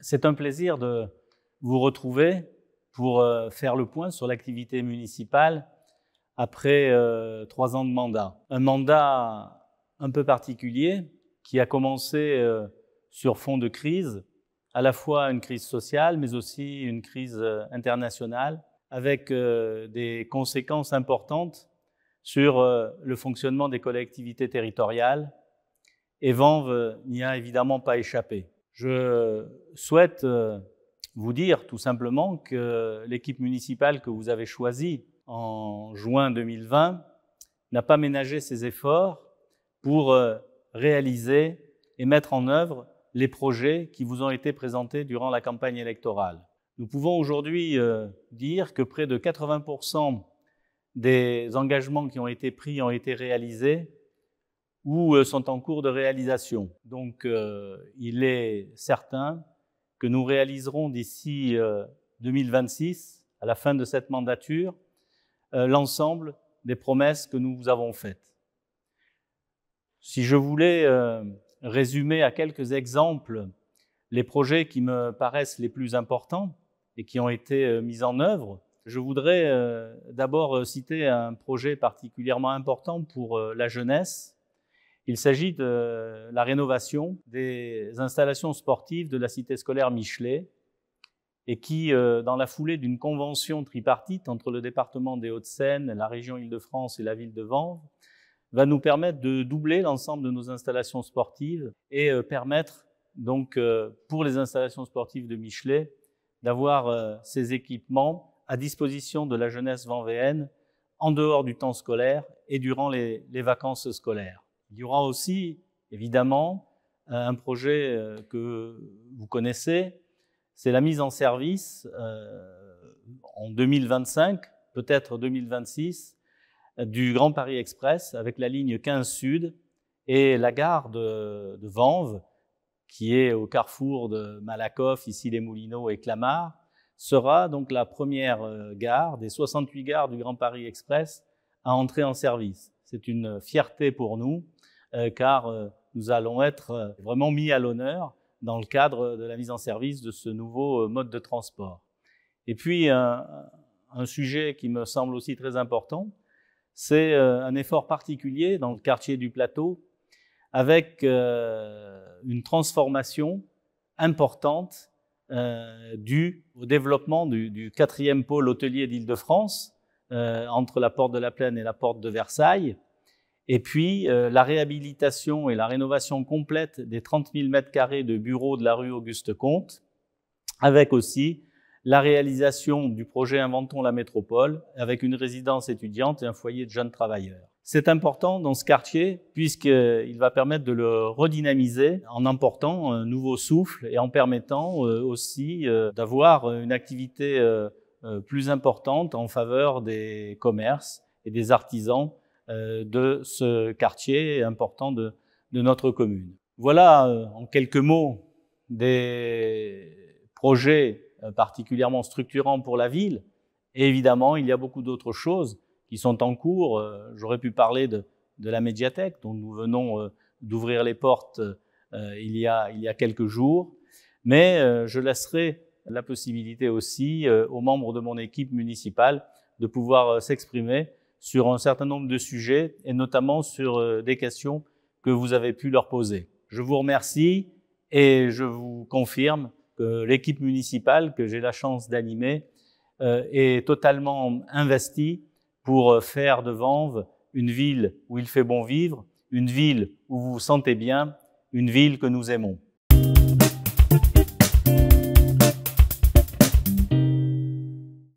C'est un plaisir de vous retrouver pour faire le point sur l'activité municipale après 3 ans de mandat. Un mandat un peu particulier qui a commencé sur fond de crise, à la fois une crise sociale mais aussi une crise internationale avec des conséquences importantes sur le fonctionnement des collectivités territoriales, et Vanves n'y a évidemment pas échappé. Je souhaite vous dire tout simplement que l'équipe municipale que vous avez choisie en juin 2020 n'a pas ménagé ses efforts pour réaliser et mettre en œuvre les projets qui vous ont été présentés durant la campagne électorale. Nous pouvons aujourd'hui dire que près de 80% des engagements qui ont été pris ont été réalisés ou sont en cours de réalisation. Donc, il est certain que nous réaliserons d'ici 2026, à la fin de cette mandature, l'ensemble des promesses que nous vous avons faites. Si je voulais résumer à quelques exemples les projets qui me paraissent les plus importants et qui ont été mis en œuvre, je voudrais d'abord citer un projet particulièrement important pour la jeunesse. Il s'agit de la rénovation des installations sportives de la cité scolaire Michelet et qui, dans la foulée d'une convention tripartite entre le département des Hauts-de-Seine, la région Île-de-France et la ville de Vanves, va nous permettre de doubler l'ensemble de nos installations sportives et permettre donc pour les installations sportives de Michelet d'avoir ces équipements à disposition de la jeunesse vanvéenne en dehors du temps scolaire et durant les vacances scolaires. Il y aura aussi, évidemment, un projet que vous connaissez, c'est la mise en service en 2025, peut-être 2026, du Grand Paris Express avec la ligne 15 Sud et la gare de Vanves, qui est au carrefour de Malakoff, ici les Moulineaux et Clamart, sera donc la première gare des 68 gares du Grand Paris Express à entrer en service. C'est une fierté pour nous, car nous allons être vraiment mis à l'honneur dans le cadre de la mise en service de ce nouveau mode de transport. Et puis, un sujet qui me semble aussi très important, c'est un effort particulier dans le quartier du Plateau, avec une transformation importante due au développement du 4e pôle hôtelier d'Île-de-France, entre la porte de la Plaine et la porte de Versailles, et puis la réhabilitation et la rénovation complète des 30 000 m² de bureaux de la rue Auguste-Comte, avec aussi la réalisation du projet Inventons la métropole, avec une résidence étudiante et un foyer de jeunes travailleurs. C'est important dans ce quartier puisqu'il va permettre de le redynamiser en apportant un nouveau souffle et en permettant aussi d'avoir une activité plus importante en faveur des commerces et des artisans de ce quartier important de notre commune. Voilà en quelques mots des projets particulièrement structurants pour la ville. Et évidemment, il y a beaucoup d'autres choses qui sont en cours. J'aurais pu parler de la médiathèque dont nous venons d'ouvrir les portes il y a quelques jours. Mais je laisserai la possibilité aussi aux membres de mon équipe municipale de pouvoir s'exprimer sur un certain nombre de sujets et notamment sur des questions que vous avez pu leur poser. Je vous remercie et je vous confirme que l'équipe municipale que j'ai la chance d'animer est totalement investie pour faire de Vanves une ville où il fait bon vivre, une ville où vous vous sentez bien, une ville que nous aimons.